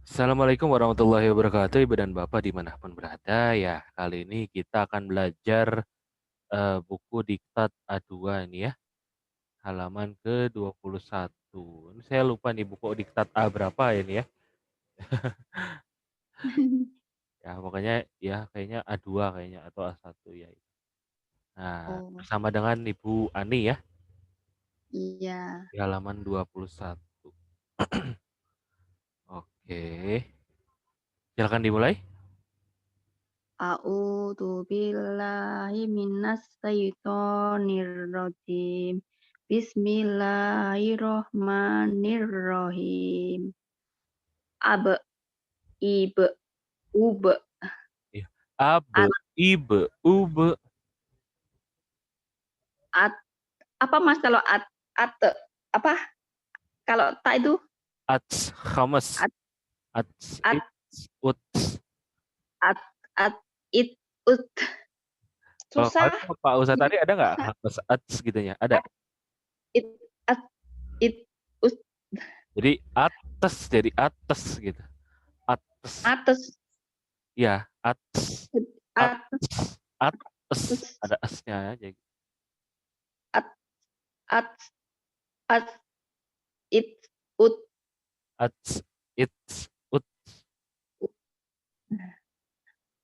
Assalamualaikum warahmatullahi wabarakatuh, Ibu dan Bapak dimanapun berada. Ya, kali ini kita akan belajar buku Diktat A2 ini ya, halaman ke-21. Ini saya lupa nih buku Diktat A berapa ini ya. Ya, pokoknya ya kayaknya A2 kayaknya atau A1 ya. Nah, Oh, bersama dengan Ibu Ani ya, iya. di halaman 21. Oke, silakan dimulai. A'udzu billahi minas syaitonir rajim. Bismillahirrahmanirrahim. Ab, ib, ub, Iya. A, B, at, I, B, U, B, at. Apa Mas kalau at, apa? Kalau ta itu Ats, Khamas, at, Ats, at, Its, Uts. at, at, it, ut. Kalau Susah. Pak Ustadz Jadi tadi ada nggak susah. Hamas Ats gitu ya? Ada. At, it, at, it, ut. Jadi atas jadi atas gitu. Atas. Atas. Ya, atas. Atas. Atas. Atas. Ada asnya aja. At, at, at, it, ut. Ats. It's. Ut.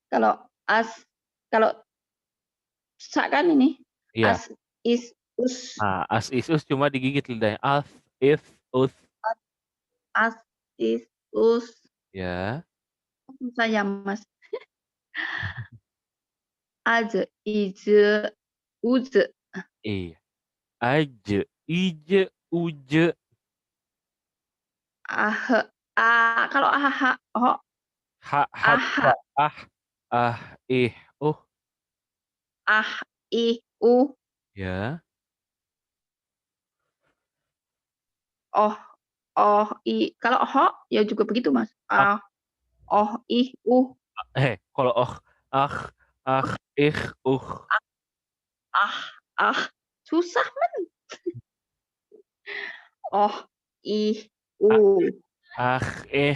Kalau as, kalau kan ini Iya. as, is, us, Nah, as isus cuma digigit lidahnya. As, if, us. as, is, us. Ya. Susah ya Mas. Aja, uz, Iya. Aje. Ije. Uje. ah, kalau ho, Ha. ah, Hamzah. Ah. Ah. Ih. ah, u, Ya. oh, kalau ho ya juga begitu Mas. Ah. Oh, Kalau oh. Ah. Ah. Ih. ah, ah, susah men. Oh, u, Ah. Ih.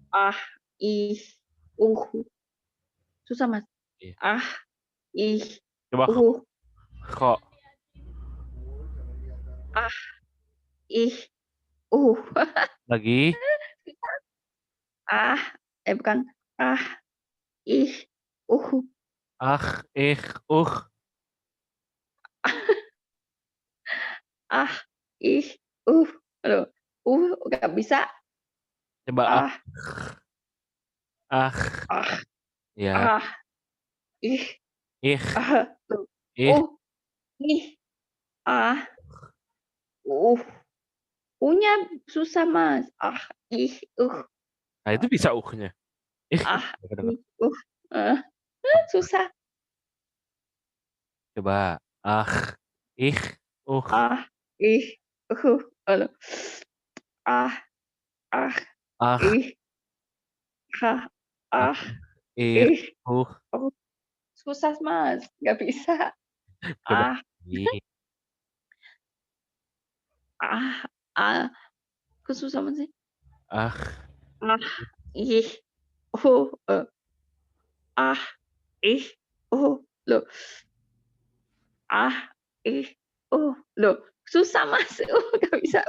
ah, ih, uh, susah Mas. Iya. Ah, ih, Coba uh, kok ah, ih, uh, lagi. ah, bukan, ah, ih, uh, Ah, ah, ih, aduh, nggak bisa, coba ah, ah, ah, ya, ah, ih, ih, tuh, ih. ih, ah, uh, nya susah Mas, ah, ih, Nah, itu bisa uhnya. Ih, ah, kedengeran. ih, eh, susah, Coba ih, ah, ih, aduh, ah, ah, ah, ih, ah, ah, ah, ir, ih, oh, susah Mas, nggak bisa, coba ah, lagi. ah, ah, kok susah banget sih, Ah, ah, ih, eh, ah, ih, loh, ah, ih, loh, susah Mas, nggak bisa,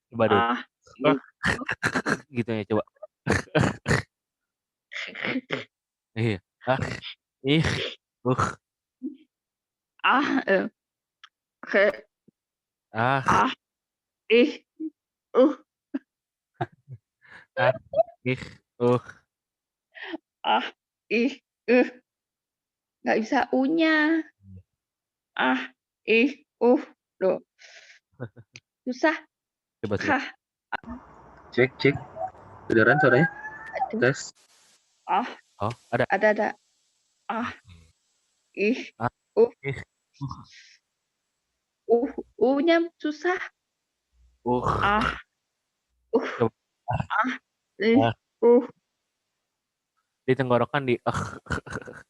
coba dulu. ah, Ah, ih, gitu ya, coba. Iya. Ah, ih, ah, kayak, ah, ah, ih, uh, ah, ih, ah, ih, nggak bisa nya, ah, ih, loh, susah, Coba, coba. hah, Cek, cek. Kedengeran suaranya? aduh, Tes. ah, Oh, ada. ada, ah, ih, Ah, uh, ih, nya susah, uh. ah, uh, Coba. ah, ih, Ah, di tenggorokan di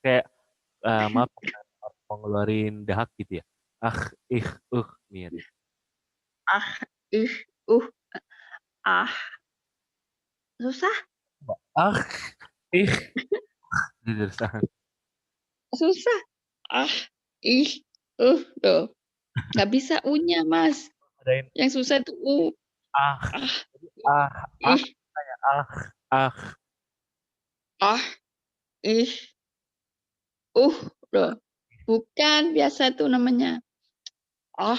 kayak maaf mau ngeluarin dahak gitu ya. Ah, mirip. ah, ih, uh, ah. Susah? Ah, ih, gitu San. Susah? Ah, ih, loh. Nggak bisa U-nya, Mas. Adain Yang susah itu U. ah, Ah, ah, ah, ih, ah, ah, ah, ih, loh. Bukan biasa tuh namanya. Ah,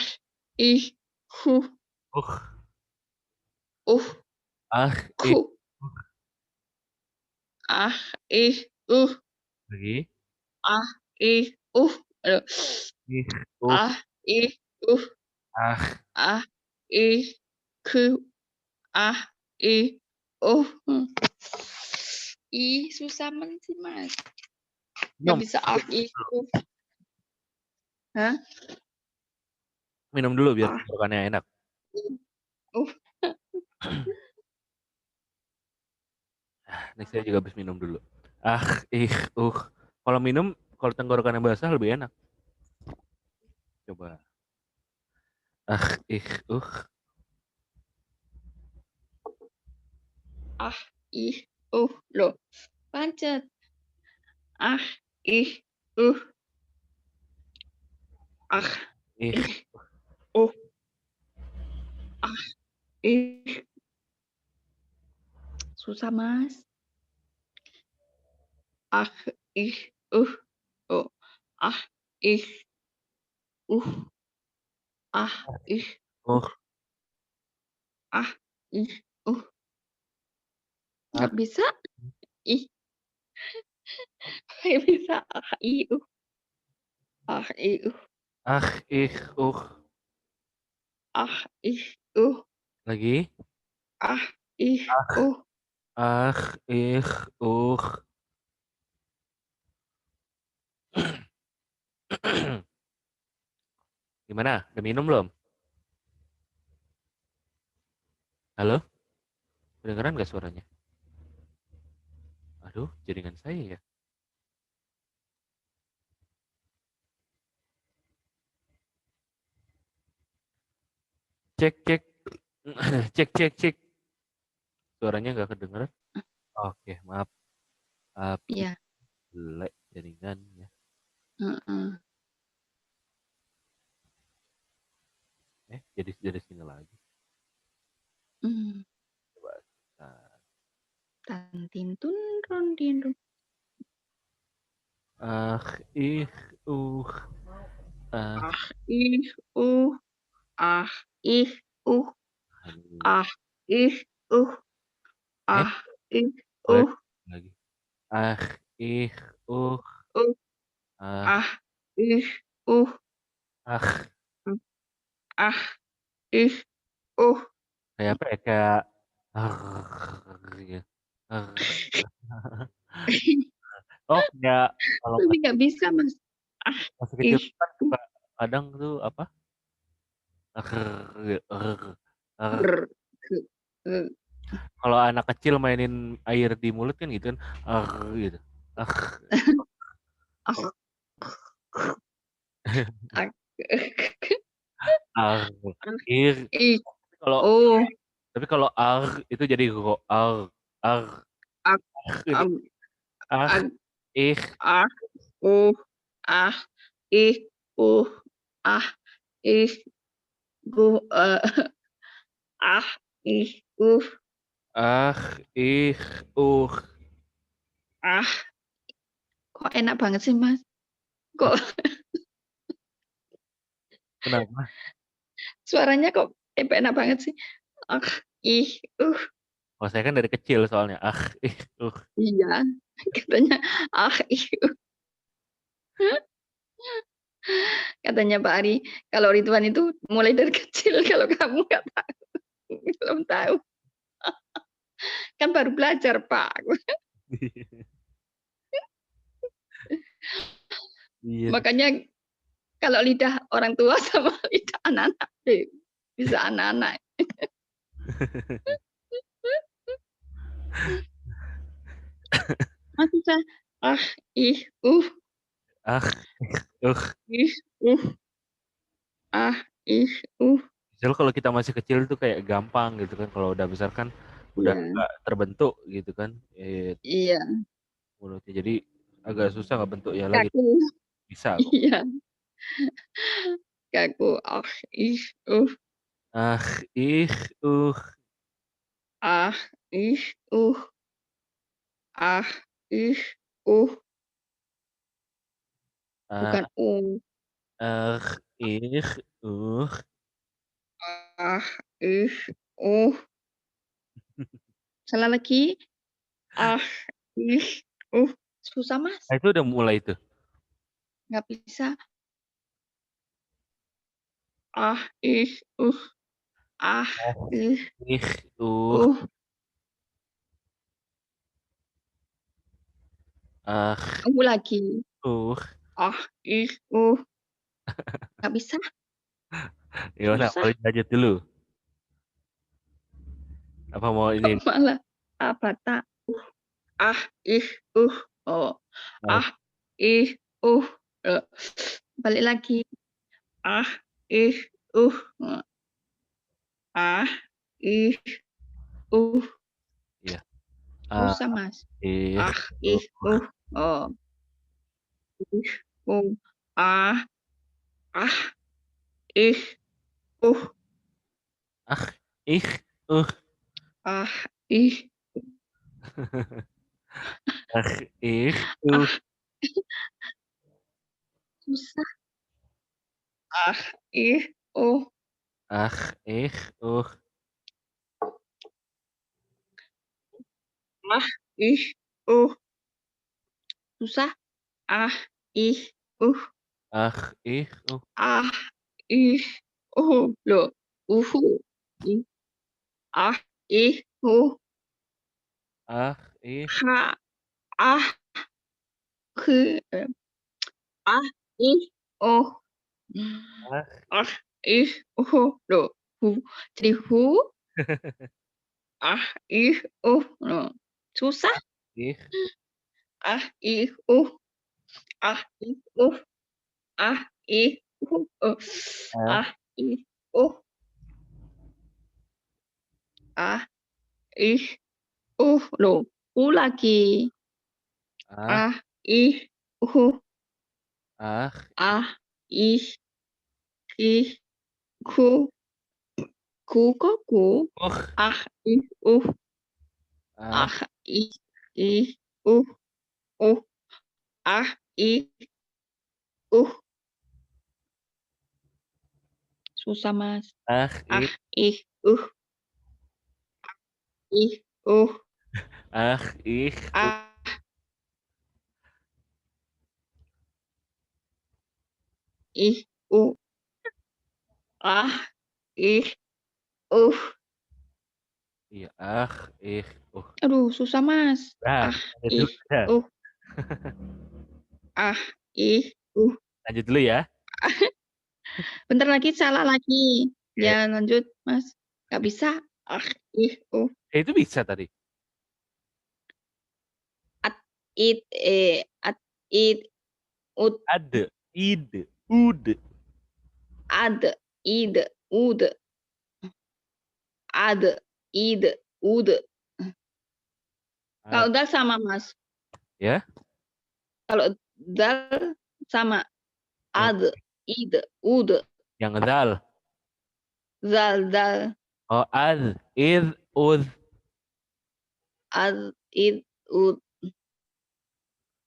ih, huh, uh, uh, ah, ih, ku. Ah, ih, lagi, ah, ih, loh. ih, Ah, ih, ah, ah, ih, ku. Ah, ih, hmm. Ih, susah banget sih, Mas. Nggak minum, bisa ah, ih, Hah? minum dulu biar Ah, tenggorokannya enak. uh. Nih saya juga habis minum dulu. Ah, ih, kalau minum, kalau tenggorokannya basah lebih enak. Coba. Ah, ih, Ah, ih, loh. Pancet. Ah, ih, ah, ih, ih, uh, ah, ih. Susah, Mas. Ah, ih, oh. Ah, ih, uh, ah, ih, uh, ah, ih, ah, nggak bisa. Ih, nggak bisa. Ah, ih, ah, ih, ah, ih, ah, ih, lagi. ah, ih, Ah, ih, Gimana? Udah minum belum? Halo? Kedengeran gak suaranya? Aduh, jaringan saya ya. Cek, cek. Cek, cek, cek. Suaranya nggak kedengeran? Oke, maaf. Update iya, jelek jaringannya. heeh. Jadi sini lagi. Hmm. Coba. Nah. Tantintun, rondinun. Ah, ih, ah, Ah, ih, ah, ih, aduh. ah, ih, Eh, ah, ih, boleh lagi. Ah, ih, uh, uh, ah, ah, ih, uh, ah. ah, ih, uh. Kayak apa ya? Kayak gitu. Oh, ya kalau Tapi nggak bisa, Mas. Ah, masih kecil ih, kan suka kadang tuh apa? grr, ge- ge- Kalau anak kecil mainin air di mulut kan gitu kan. Gitu. ah, ah, Ah, ah, ih. ih, Kalau oh, tapi kalau itu jadi go ar ah, gitu. am, Ah, ah, ih, ah, ah, ih, ah, ih, ah, ih, ah, ih, ah. Kok enak banget sih, Mas? Kok Kenapa? suaranya kok enak banget sih? Ah, ih, Kalau saya kan dari kecil soalnya. Ih, iya, katanya, ah, ih, katanya Pak Ari, kalau Ridwan itu mulai dari kecil, kalau kamu nggak tahu, belum tahu. Kan baru belajar, Pak. Iya sih. Makanya kalau lidah orang tua sama lidah anak-anak, bisa anak-anak. Mas bisa, ah, ih, Ah, uh. ih, ah, ih, Misal kalau kita masih kecil tuh kayak gampang gitu kan. Kalau udah besar kan udah Iya. nggak terbentuk gitu kan, Iya. mulutnya. Jadi agak susah ngebentuknya lagi. Kaku. Bisa kok. Iya. Kaku. Ah, ih, Ah, ih, uh, ah, ih, ah, ih, bukan ah, ah, ih, uh, ah, ih, uh. Salah lagi. Ah, ih, susah, Mas, itu udah mulai tuh. nggak bisa. Ah, ih, ah, Ah, ih, ih, uh, ah, lagi. uh. Ah, ih, nggak bisa, Gimana, susah. mau lanjut dulu? Apa mau Kok ini? malah apa tak? Ah, ih, oh, Ah, ah, ih, eee, balik lagi. Ah, ih, ah, ih, uh, iya. Ah, susah, Mas. ih, Ah, uh, ih, oh, ih, ah, ah, ih, uh, ah, ih, uh, ah, ih, ah, ih, ah, susah. Ah, ih, ah, ih, ah, ih, susah. Ah, ih, ah, ih, ah, ih, loh, ih, ah, ih, ah, ih, ha, ah, ke, ah, ih, oh, ah, ah, ih, loh, jadi ah, ih, loh, susah. ih, Ah, ih, ah, ih, ah, ih, ah, ah, ih, ah, ih, loh, lagi. ah, Ah, ih, ah, ah, ih, ih, ku, kok ku? Ah, ih, ah, ah, ih, ih, uh, ah, ih, uh, susah, Mas. ah, Ah, ih, ih, ih, ah, ih, ah, ih, ah, ih, uh. iya, ah, ih, Aduh, susah, Mas. Udah, Ah, lanjut dulu ih, dah. uh, ah, ih, Lanjut dulu ya. bentar lagi salah lagi. Oke. Ya, lanjut, Mas. Nggak bisa. Ah, ih, Itu bisa tadi? at, at, it, ut, Ade, ide, ude, ad, id, ud, ad, id, ud. ad, Kalau dal sama, Mas. ya, Kalau dal sama, yang ad, id, ud, yang dal. zal, dal, Oh, ad, id, ud, ad, id, ud,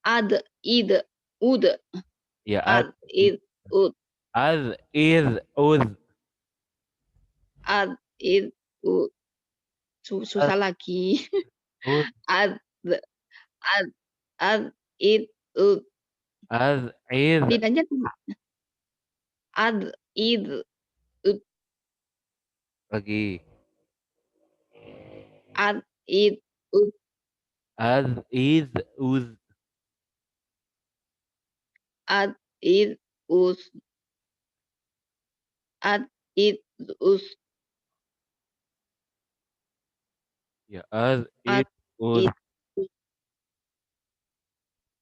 ad, id, ud, ya ad, id, ud, id, ud, ad, id, ud. ad, Susah lagi. ud, Ad, ad, ad, id, ud. id, Lidahnya sama. Ad, id, ud, lagi, ad, id, ud, id, ud, ad, id, ud, ad, id, ud, ya, ad, id, ud, id,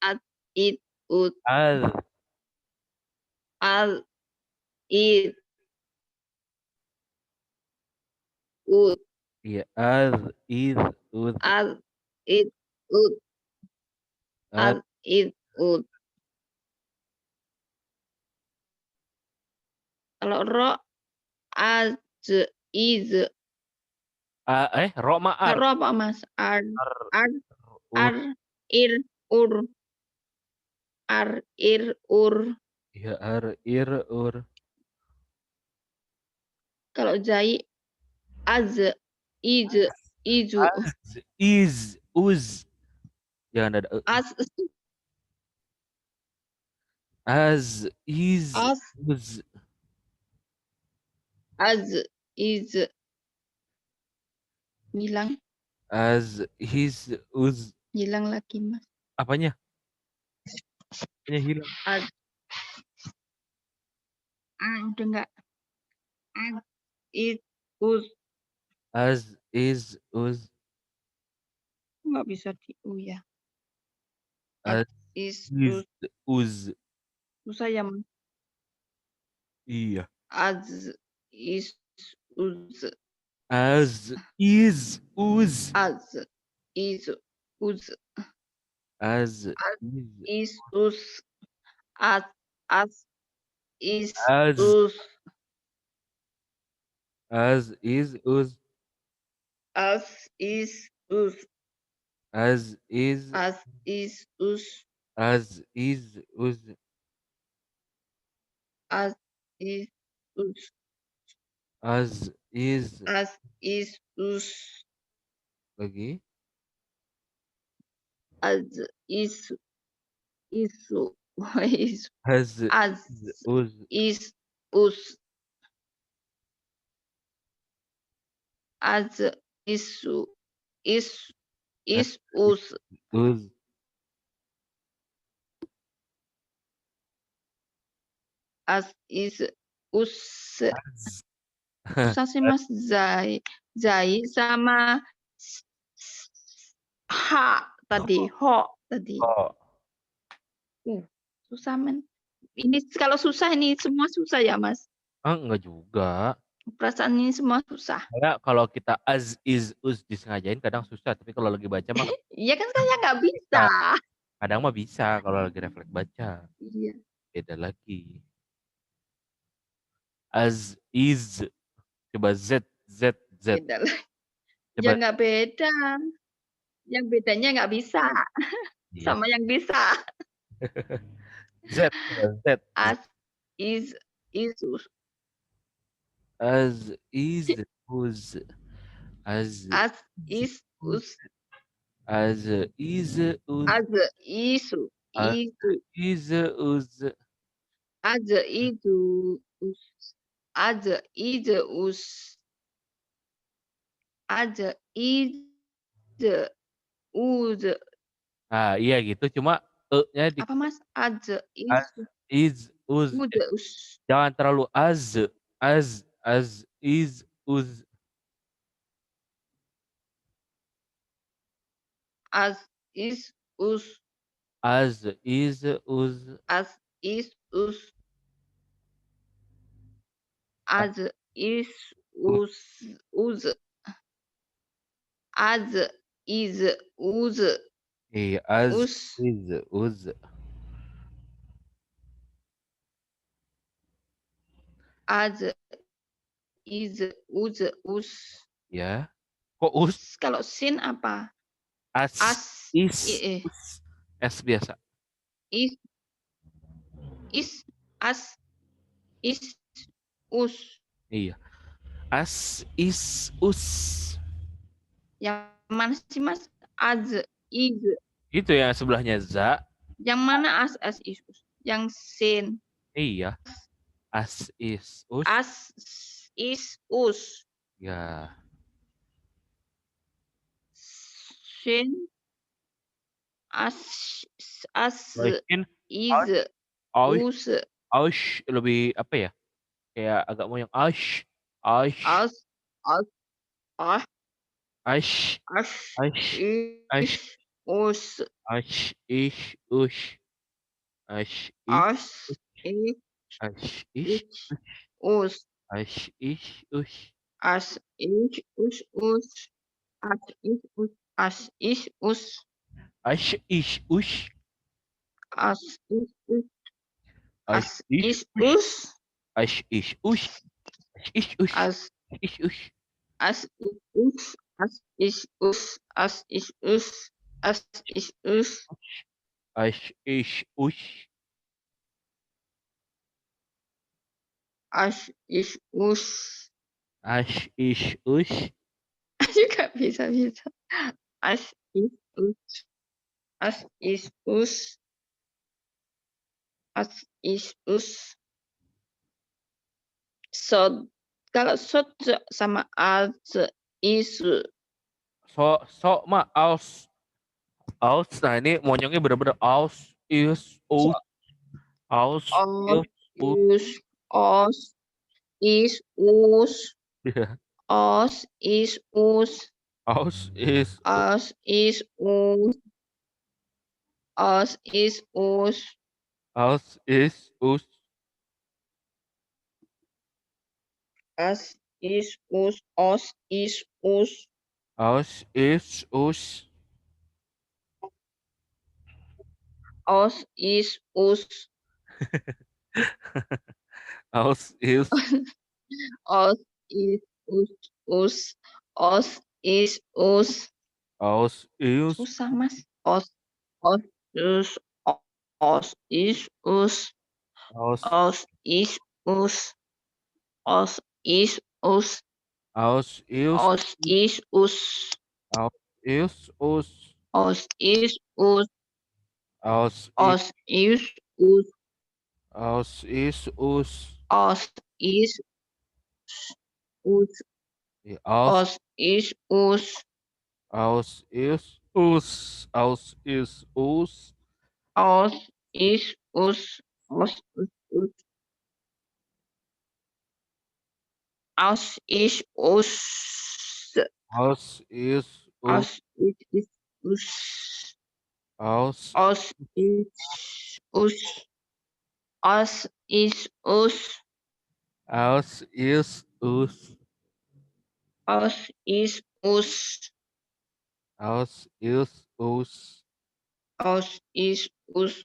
ad, id, ud, ad, ad, id, ud. Iya, az, iz, uz, Az, id, ud, az, az, id, ud. Kalau ro, az, iz. ro ma ar. Ro apa Mas? Ar, Ar, ur, ar, ir, ur, ar, ir, ur. iya, ar, ir, ur. Kalau zai, az, iz, izu. Az, iz, uz. Jangan ada e. Az, Az, iz, az, uz. az, iz. Hilang, Az, his, uz. hilang lagi Mas. Apanya? Apanya hilang? Az, udah enggak. Az, iz, uz. Az, iz, uz. Nggak bisa di u ya. Az, Az, is, iz, uz. uz. Susah ya Mas. Iya. Az, is, uz. Az, iz, uz. Az, is, uz. Az, Az, iz, is, uz. Az, az, is, az, uz. az, iz, uz. Az, is, uz. Az, iz, Az, is, uz. az, iz, uz. Az, is, uz. Az, iz, Az, is, uz. lagi. Az, is, isu. Is, Az, az, iz, uz. is, uz. Az, isu. Az, Is, uz. uz. Az, is, us. Az. Susah sih Mas. Zai sama ha tadi. Ho tadi. Oh, Susah men. Ini kalau susah ini semua susah ya Mas? enggak juga. Perasaan ini semua susah. Karena kalau kita az, is, uz disengajain kadang susah, tapi kalau lagi baca mah nggak Iya kan saya nggak bisa. bisa. Kadang mah bisa kalau lagi refleks baca. Iya, Beda lagi. Az, is. Coba z, z, z. beda lah. Ya Coba nggak beda. Yang bedanya nggak bisa iya. sama yang bisa. Z, coba z. As, is, isus. Az, is, uz. Az, As, is, is, uz. us. Az, is, uz. Az, isu. Az, Isu. is, uz. Az, isu. Us. Az, is, us. Az, is, uz. Nah, iya gitu, cuma e-nya Apa dikit. Mas? Az, Az, is, is, uz. ud, us. Jangan terlalu az, is, uz. Az, is, us. Az, is, uz. Az, is, us. Az, Az, is, uz. us. Uz. Az, is, uz. Iya, az, Us. is, uz. Az, is, uz, us. Ya. Kok us? Kalau sin apa? As, As, is, us. S biasa. is, as, is, us. Iya. As, is, us. Yang mana sih Mas? Az, is. Itu yang sebelahnya za. Yang mana as, is, us? Yang sin. Iya. As, is, us. As, is, us. Ya. Sin, as, Mungkin is, aus, us. aus lebih apa ya? Kayak agak mau yang aus, As, as, ah, aus, as, aus, aus, is, us. aus, ich, us, aus, ich, As, is, aus, ich, is, us. aus, ich, us. As, is, us. As, is, us. As, is, us. Ash, ish, ush. As, is, us. Ash, As, ish, is, ush. us. Ash, ish, ush. Ash, ish, ush. As, Ish, ush. as, is, us. As, is, us. As, is, us. As, is, us. Ash, ish, ush. As, is, us. Ash, ish, ush. Juga bisa. As, is, us. As, is, us. As, is, us. So, kalau so sama as, is. So mah aus. Aus. Nah ini monyongnya bener-bener aus, is, So, us. Aus, os, is, us. is, os, is, us. Iya. Os, is, us. Aus, is, Os, is, us. Os, is, us. aus, is, us. As, is, us. Os, is, us. Aus, is, us. Os, is, us. Aus, is, Os, is, us. Os, is, us. aus, is, Susah, Mas. Os, is, os, is, us. aus, Os, is, us. Os, is, us. aus, is, Os, is, us. aus, is, us. Os, is, us. Aus, is, Os, is, us. aus, is, us. Os, is, us. Ja, aus, Os, is, us. aus, is, us. Aus, is, us. Os, is, us. Os, is, us. Os, is, us. Aus, is, us. Os, is, us. Aus, Os, is, us. Os, is, us. aus, is, us. Os, is, us. Aus, is, us. Os, is, us.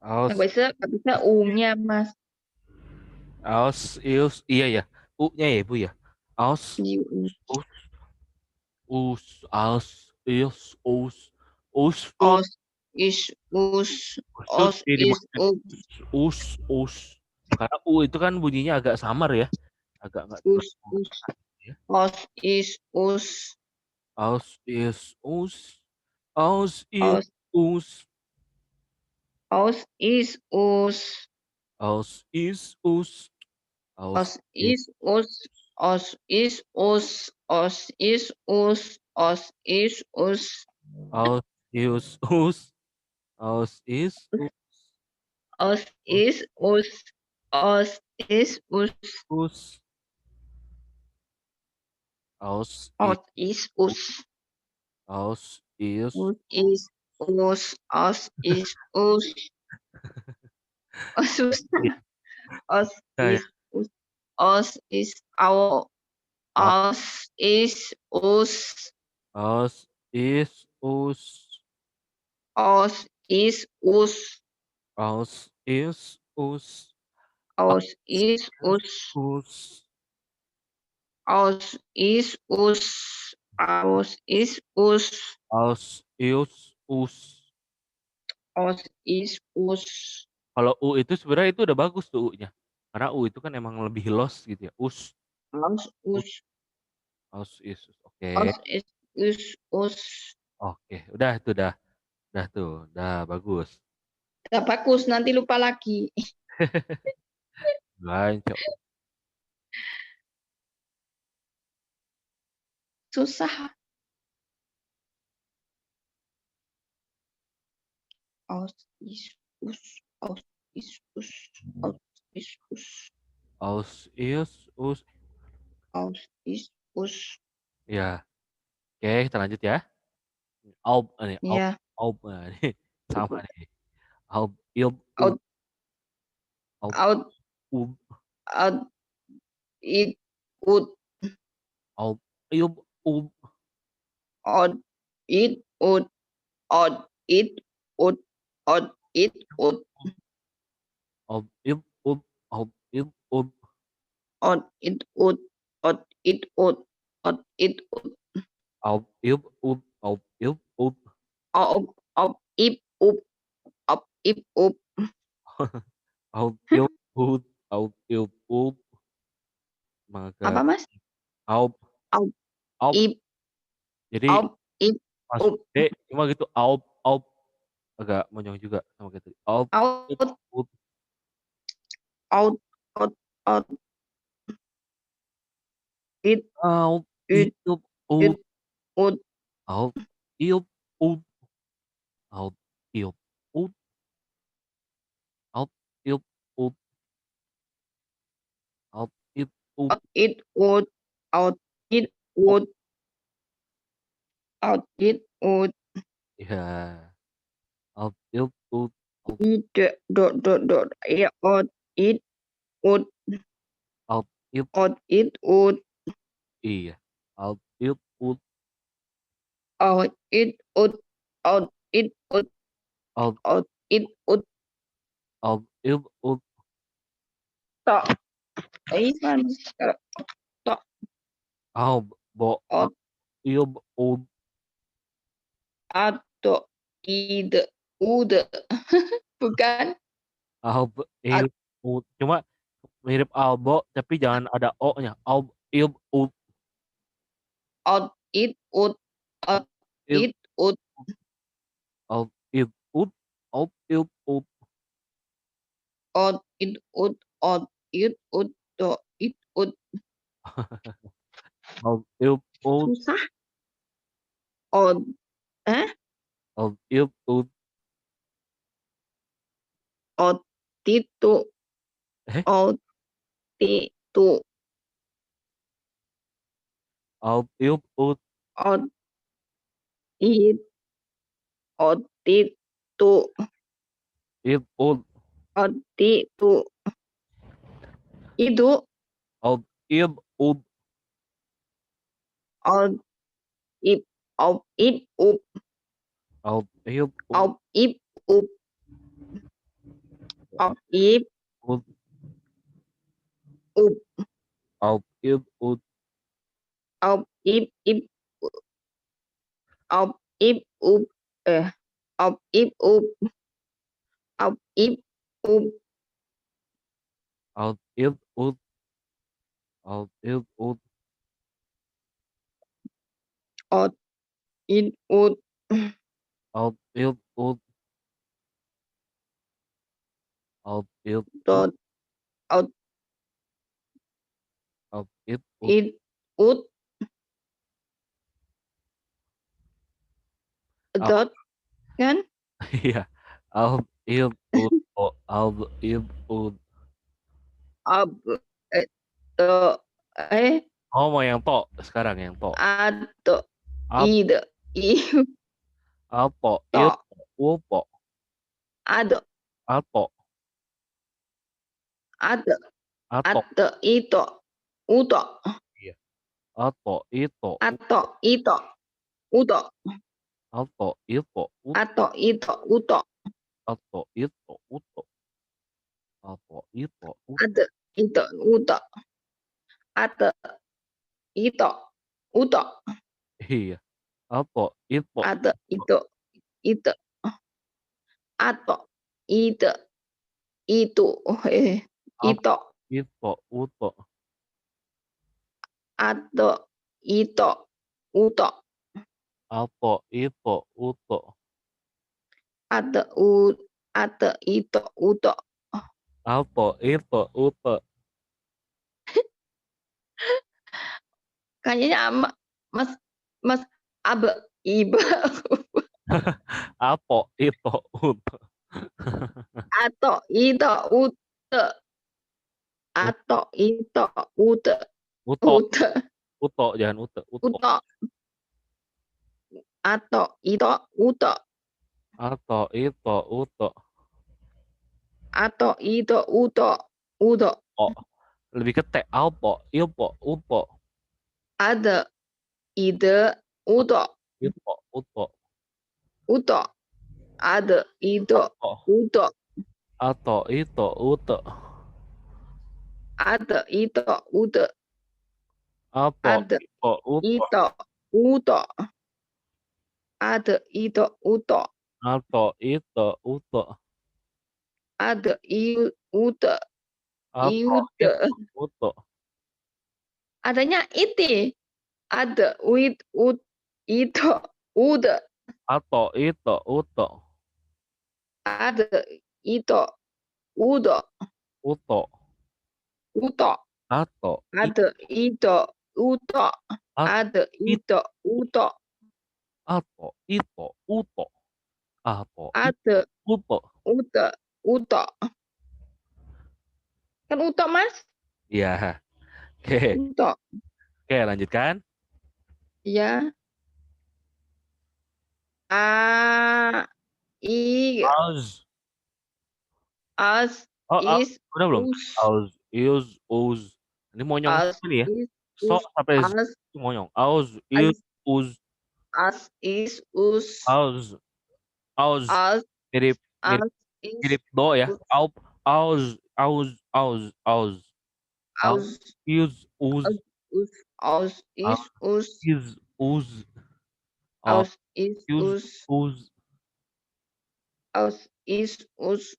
Aus, Nggak bisa U-nya, Mas. aus, is. Iya ya. U-nya ya, Bu ya. Aus, Di U. us, us, aus, is, us. Us, us. Os, is, us. Khusus Os, di is, mana us. us. Karena u itu kan bunyinya agak samar ya, agak nggak Us, terlalu us. keras ya. Os, is, us. Aus is us, aus is Os, us, os, is, us. aus is us, aus Os, is is, us. Os, is, us. Os, is, us. Os, is, us. aus is us, aus is Os, is, us. Os, is, us. us, aus Os, is, us. aus is Us, is, us. Os, is, us. Susah. iya, Os, ya. is, us. Os, is, our. Os, is, us. Aus is us, Os, is, us. aus is us, Os, is, us. us, Os, is, us. Os, is, us. aus is us. Os, is, us. Kalau U itu sebenarnya itu udah bagus tuh U-nya. Karena U itu kan emang lebih los gitu ya. Os, Us, us. aus, is. Oke. Os, is, us. Oke, udah itu udah tuh, udah bagus. Udah bagus, nanti lupa lagi. Lancar. Susah. Aus, is, us. Aus, is, us. Aus, is, us. Aus, is, us. Aus, is, us. Ya. Oke, kita lanjut ya. Aub, nih, aub, Ya. aub, nah, nih, sama nih. Aub, ilb, u, Out, aub, out, ub, out. It, would. Ob, iub, ub, Od, id, ud, od, id, ud, od, id, ud, ob, iub, ub, ob, iub, ub, od, id, ud, od, id, ud, od, id, ud, ob, iub, ub, ob, iub, ub, ob, ob, ib, up, ob, ib, up, ob, iub, ud, ob, iub, ub, maka apa Mas? ob, Ob, ob. ib, Jadi ob, ib, masuk up, D cuma gitu ob, agak monyong juga sama gitu. Ob, ib, out, ud, out, out, out, id, ob, id, iub, id, ud, ud, ob, iub, ud, ob, iub, ud, ob, iub, ud, ob, ib, ub, od, id, ud, out, id, ub. ud, out, id, ud, Iya, ob, iub, ud, ob, id, do, ya, od, id, ud, ob, iub, od, id, ud, iya, ob, iub, ud, out, id, ud, out, id, ud, ob, out, id, ud, ob, iub, ud, tok. Ipan, kalau tok, ob, bo, od, iub, ud, ato, id, ud, bukan? ob, Ad, iub, ud. Cuma mirip albo tapi jangan ada o-nya. Ob, iub, ud, od, id, ud, od, iub, id, ud, ob, iub, ud, ob, iub, ud, od, id, ud, od, id, ud, to, id, ud. ob, iub, ud, Susah. Od, eh? ob, iub, ud. Od, titu, Eh, od, titu, ob, iub, ud, od, id, od, titu, iub, ud, od, titu. Itu, ob, iub, ud, od, ib, od, ib, up, ob, iub, ud, od, ib, up, od, ib, ud, up, ob, iub, ud, od, ib, od, ib, up, od, ib, up, od, ib, up, ob, iub, ud, ob, iub, ud, od, id, ud, ob, iub, ud, ob, iub, ud, dot, od, ob, iub, ud. id, ud, Ob, dot, kan? iya, ob, iub, ud, ob, iub, ud. Ob, to, Oh, mau yang to sekarang yang to. ato, Ab, id, i, apo, iub, to, upo, ado, apo, ado, ato. ato, ito, uto, Iya. Ato, ito, ato, ito, uto, ato, ipo, ato, ito, uto, ato, ito, uto, apo, ito, ado, ito, uto, ato, ito, uto, iya. Apo, ipo, ado, ito, ato, ito, itu, apo, ito, ipo, uto, ato, ito, uto, apo, ipo, uto, ato, ato, ito, uto. apo, ipo, uto, Kayaknya Mas Mas Abe, Ibe, apo, ipo, uto, Ato, Ito, Ute, Ato, Ito, Ute, uto, Ute, uto, jangan ute, uto. Uto, Ato, Ito, Uto, Ato, ito, uto, Ato, Ito, Uto, Udo, o. Lebih ke te, alpo, ilpo, upo, Ada, ide, udo, Ito, uto, udo. Ada, ido, ato, udo. ato, ito, uto, Ada, ido, udo. ato, Ada, ito, uto, ido, udo. Ada, ido, udo. ato, ito, uto, Ada, udo, ato, iude. ito, uto, Adanya iti. Ada, ido, ude. ato, ito, uto, Ada, ido, udo, uto, udo. ato, Ada, ido, udo. at, Ada, it, ido, udo. ato, ito, uto, ato, it, Ada, uto. ude, udo. Kan udo, Mas? Iya, oke, Udo. oke, lanjutkan. Ya. A, I, Aus, as, oh, is, udah belum? us. Aus, ius, us. Ini monyong As, ini ya. is, So us. sampai z As, itu monyong. Aus, ius, as, us, as, is, us. aus, aus. As, Mirip mirip as, is, mirip do ya. us. Aus, aus, aus, aus. Aus, As, ius, us, as, us. As, aus, is, us. is, us, aus, As, is, ius, us. us, As, is, us.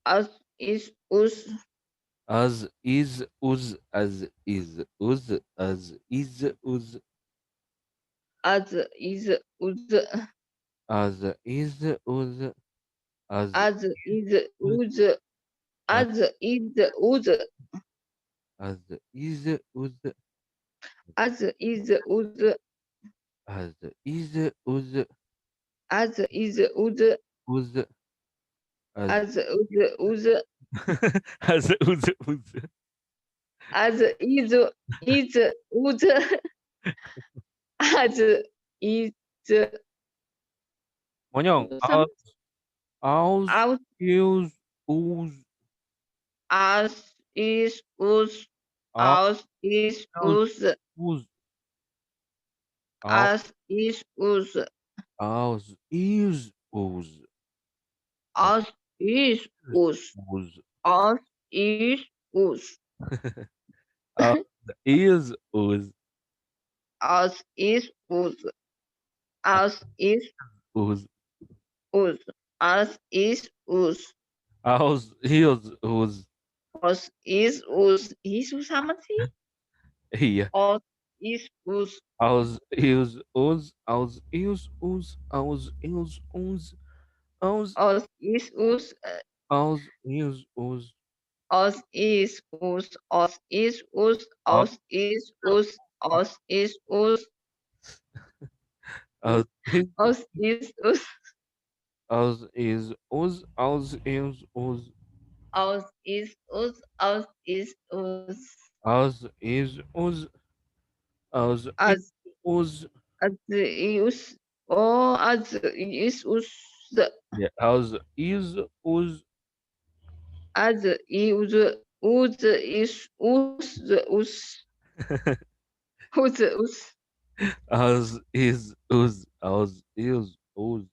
As, is, us. as, is, us, as, is, us, as, is, us, As, is, us. as, is, us, as, As, is, us, us. as, As, is, us. as, is, us, As, is, us. as, is, us, As, is, us. us, as, As, is, us. as, us. As, is, us. As, is, Monyong, sama. aus, As, ius, us, as, is, us. aus, As, is, ius, us. us, aus, As, is, us. aus, ius, us, As, is, us. us, As, is, us. aus, is, us, As, is, us. As, is, us, us. As, is, us. aus, ius, us. As, is, us. Isso sama sih. Iya. As, is, us. Aus, ius, us, aus, ius, us, aus, ius, uns, aus, As, is, us. aus, ius, us, As, is, us. As, is, us. aus, As, is, us. As, is, us. aus, is, As, is, us. aus, is, us, aus, ius, us, As, is, us. As, is, us. aus, is, us, aus, is, As, us, as, is, oh, as, is, us. ya, aus, is, us, As, is, us, us. Us. aus, is, us, aus, ius, us,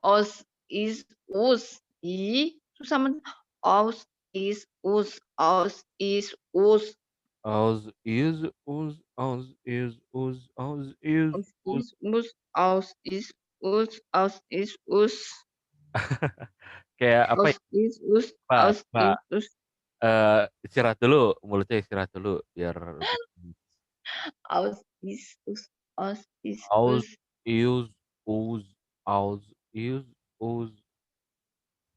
Os is us. E susah men. Os is us. Os is us. aus, is, us, aus, is, us, aus, is, Os us. is us. Os is us. Os is us. Kayak apa Os ya, is us. Mbak Os Mbak, is us. istirahat dulu, mulutnya istirahat dulu biar lebih Os is us. Os is aus, us. ius, us, aus, ius, us,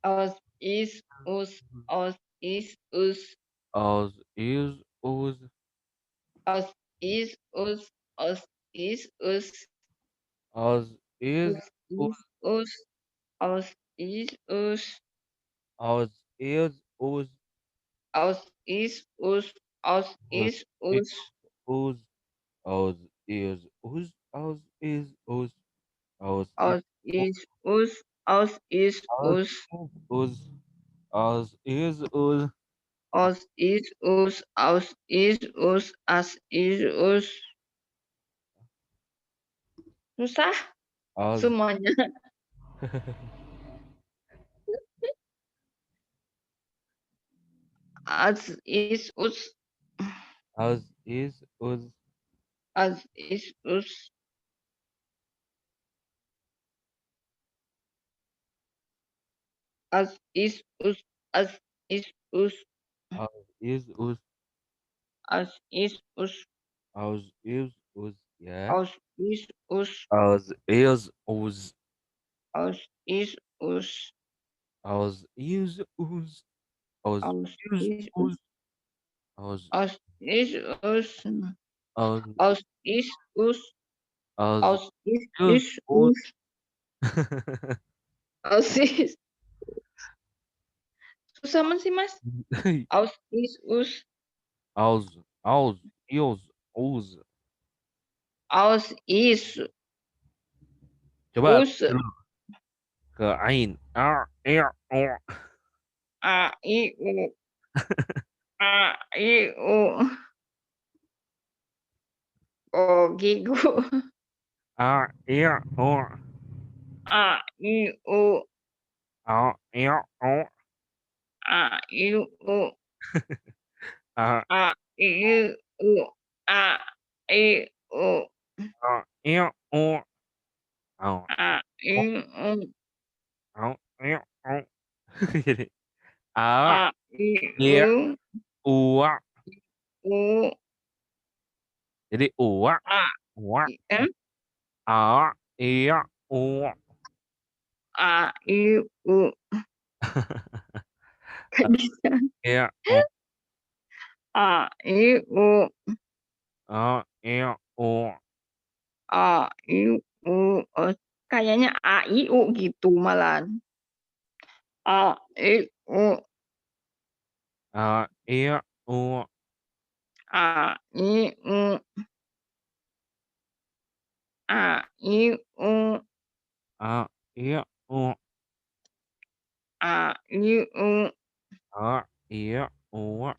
Os is us. Os is us. aus, ius, us, Os is us. Os is us. aus, is, Os us, is us. Os is us. aus, ius, us, Aus is us. Aus aus, is ius, us. us, aus, ius, us, aus, is, us, aus, ius, Aus is us. Aus is aus, us. us, aus, is, us, Aus is us. Aus is us. As is us. Susah Az semuanya. As, is, us. az, is, uz, As, is, us. As, is, us. As, is, us. az, is, uz, As, is, us. az, is, uz, ya. As, is, us. Az, is, uz, As, is, us. az, is, uz, az, As, is, is, us. uz, az, As, is, us. az, As, is, us. az, As, is, is, uz. us. As, is. Susah men sih, Mas. Aus, is, us. Az, az, is, uz. Aus, is, Coba us. dulu ke ain. A, e, o. A, I, U. A, I, U. Oh, gigu. A, e, o. A, I, U. A, e, o. A, I, U. A, A, I, U. A, I, U. a, e, o. A, A, I, o, U. a, e, o. Jadi A, A, I, e, U. ua. U. Jadi ua, A, ua. I, eh? A, e, o. A, I, U. Gak bisa. E, o. A, I, U. A, e, o. A, I, U. Oh, kayaknya A, I, U gitu malahan. A, I, U. A, e, o. A, I, U. A, I, U. A, e, o. A, I, U. A, e, o.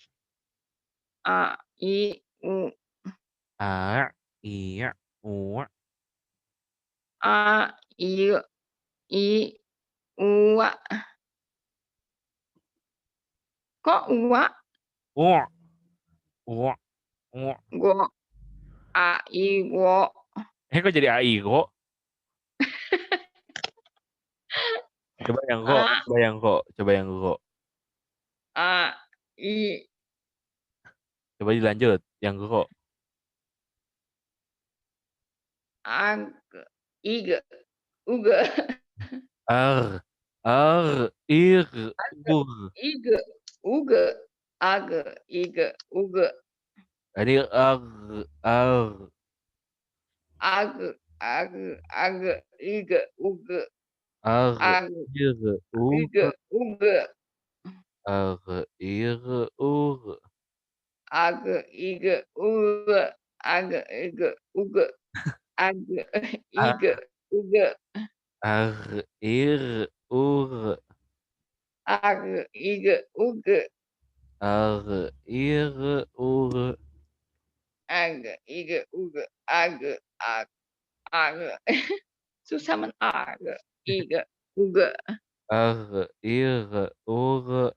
A, I, U. A, e, o. A, I, I, U. Kok uwa? O, o, o. Go. A, I, wo. Kok jadi AI kok? Coba yang kok A, coba yang kok coba yang kok. A, I, Coba dilanjut, yang kok. Ag, Ig, Uge. Ir, Ag, ur. Ig, Uge. Ag, Ig, Uge. Tadi Ag, ag, ag, Ig, Uge. ar, Ag, ir, ur, Ig, Uge. ir, ur. Ag, Ig, Uge. Ag, Ig, Uge. Ag, Ig, Uge. Ir, ur. Ag, Ig, Uge. Ir, ur. Ag, Ig, Uge. Ag, ag, ag. Susah men ag, Ig, Uge. Ir, ur.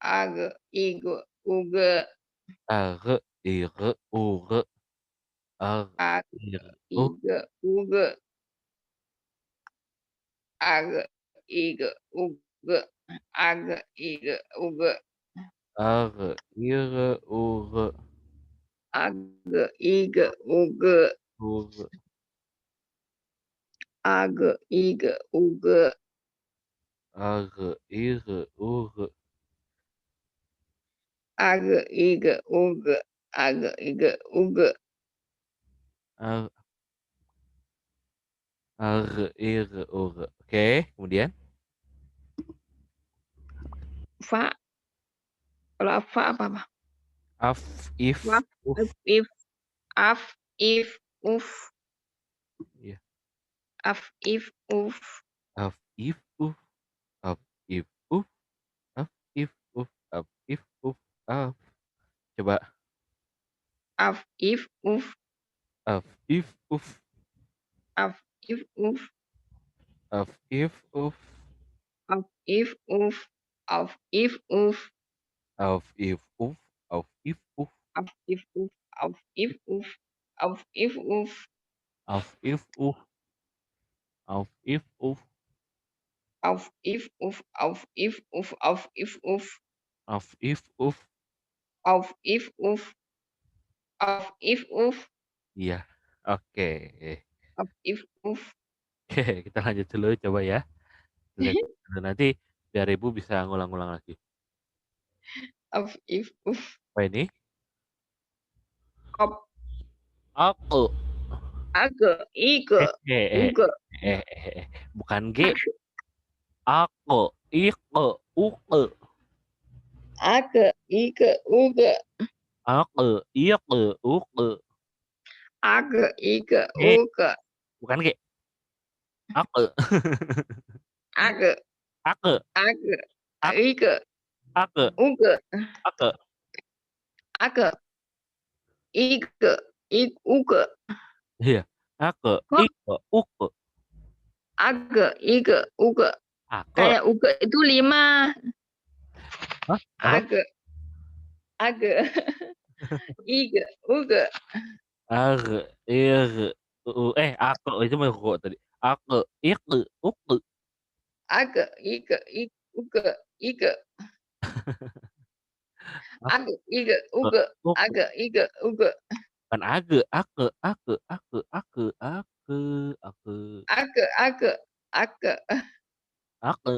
Ag, Ig, Uge. Ir, ur. Ag, Ir, ur. Ig, Uge. Ag, Ig, Uge. Ag, Ig, Uge. Ir, ur. Ag, Ig, Uge. Ur. Ag, Ig, Uge. Ir, ur. Ag, Ig, Uge. Ag, Ig, Uge. Ar ir, ur. Oke, kemudian? Fa. Kalau fa apa? Af, if, Waf, uf. if, af, if, uf. Iya. Af, if, uf. Af, if, uf. Af, if, uf. Af, if, uf. Af, if, uf. Af. Coba. Af, if, uf. Af, if, uf. Af, if, uf, Of, if, uf. af, if, uf, af, if, uf, Of, if, uf. Of, if, uf. af, if, uf, af, if, uf, af, if, uf, Of, if, uf. Of, if, uf. af, if, uf, af, if, uf, af, if, uf, Of, if, uf. af, if, uf, af, if, uf, Iya. Oke. af, if, uf. Oke, kita lanjut dulu coba ya. Lihat dulu nanti biar Ibu bisa ngulang-ngulang lagi. Af, if, uf, Apa ini? op, Aku. age, ige, Eh, eh, eh, uge, Bukan G. Aku. Ike. Uke. age, ige, uge, Aku. Ike. Uke. age, ige, G. uge, Bukan G. Aku. age, Aku. age, Aku. ige, Aku. uge, Aku. age, ige, uge, Iya. Aku. kok Ike. Uke. age, ige, uge. Aku. Kayak uge itu 5. Hah? Apa? Age, age, ige, uge, Aku. Ike. Aku. Itu mah kok tadi. Aku. Ike. Uke. age, ige, uge, ige, Aku. age, ige, uge, Uke. age, ige, uge, Kan aku. age, Aku.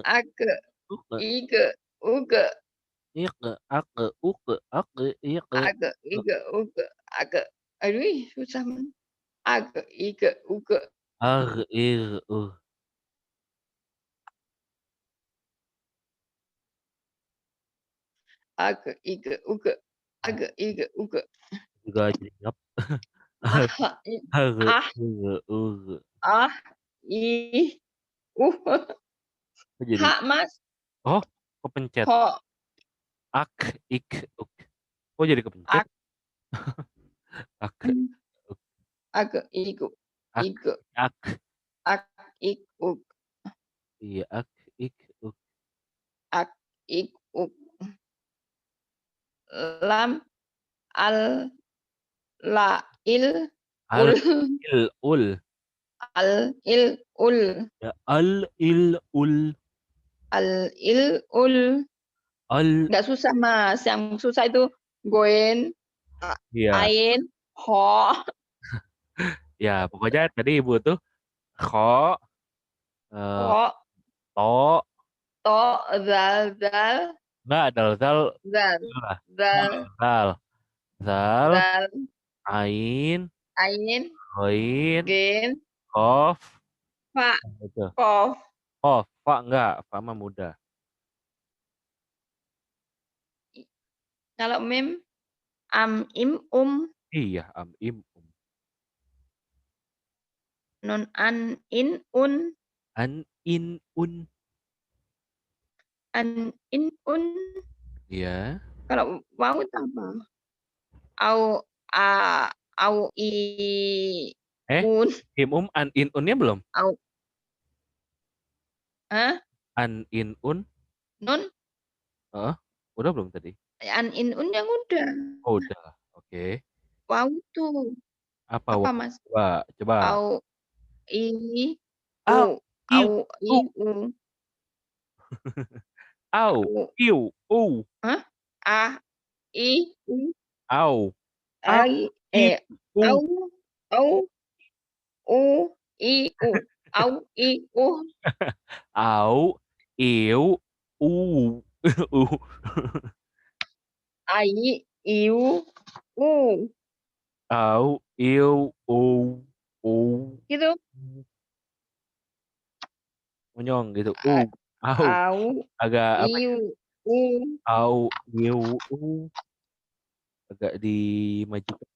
age, Uke. ige, uge, Ike. Aku. Uke. Aku. Ike. age, ige, uge, age. Aduh, susah men. Age, ige, uge, Aku. Ike. age, ige, uge, age, ige, uge. Juga jadi ngap. Ah, Aku. ah, Ike. ah, ih, uh, Kok jadi hak mas, oh, kepencet. ho, Ak, ik, uk. Kok jadi kepencet? ak, Ak, uk, age, igu, ak, ige, ak. ak, ik, uk, Iya, ak, ik, uk. ak, ik, uk. Lam, al, la, il, Al, ul, il, ul. al, il, ul, Ya, al, il, ul. al, il, ul. Al, Nggak susah mas, yang susah itu goen, iya. ain, ho, Ya, pokoknya tadi Ibu tuh kho, eh, ho, to, to, zal, enggak, dal, zal, zal, lah. zal, Zal, zal, zal, ain, ain, hoin, gen, kof, fa, itu. kof. Kof, fa enggak, fa mah mudah. Kalau mim, am, im, Iya, am, im, nun, an, in, un, an, in, un. an, in, un. Iya. Kalau wau itu apa? Au, a, au, i, Eh, un, im, an, in, unnya belum? au, hah? An, in, un. Nun, Heeh, udah belum tadi? an, in, un yang udah. Oh, udah. Oke. Wau tuh. Apa Apa wah? mas? Coba, coba. Au, i, Au, u, iu, au, i, u, u, au, au, iu, u, hah? A, i, u, au, au, ai, iu, u, au, au, u, i, u, au, i, u, au, iu, u, u, ai, iu, u, au, iu, u, u, gitu. monyong gitu. A- Au, Au, agak apa ya? iu, u, Au, iu, agak dimajukan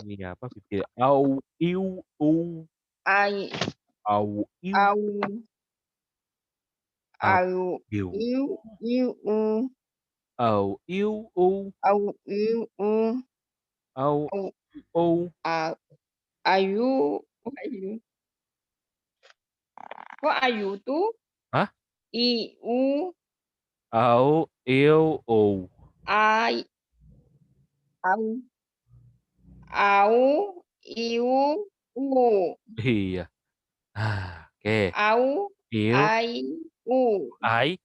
ini apa bibir. Au, iu, u, ai, au, iu, au, au, au, iu, iu, iu, u, au, iu, u, au, iu, u, au, au, u, a, ayu, ayu, Kok ayu tuh? Hah? I, u, Au, iu, ou. ai, au, au, iu, u. Iya. Oke. Au, Iu, ai, u. ai,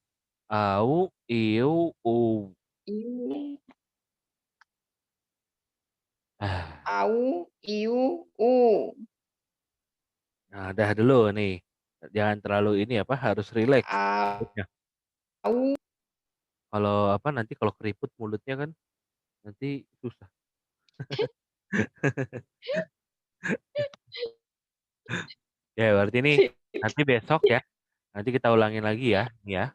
au, iu, u. Iu, Ah, au, iu, u. nah dah dulu nih. Jangan terlalu ini apa, harus rileks mulutnya. Au, Kalau apa, nanti kalau keriput mulutnya kan nanti susah. Ya berarti nih nanti besok ya, nanti kita ulangin lagi ya, nih ya,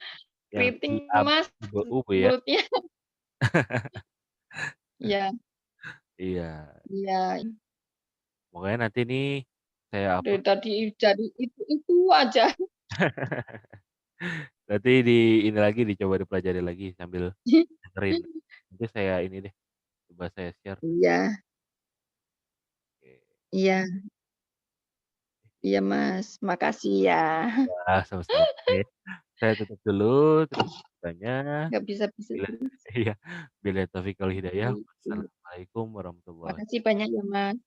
yang keriting, i, ab, Mas, ibu, ube ya. mulutnya. Iya, Iya, iya. pokoknya nanti nih saya Dari upload. tadi jadi itu aja. Nanti ini lagi, dicoba dipelajari lagi sambil dengerin. Nanti saya ini deh, coba saya share. Iya, Oke. iya, iya, Mas. Makasih ya. Ya, sama-sama. Oke, saya tutup dulu, terima kasih banyak. Nggak bisa-bisa Bila terus. iya, billahi taufiq wal hidayah. Iya. Wassalamualaikum warahmatullahi Makasih banyak ya, Mas.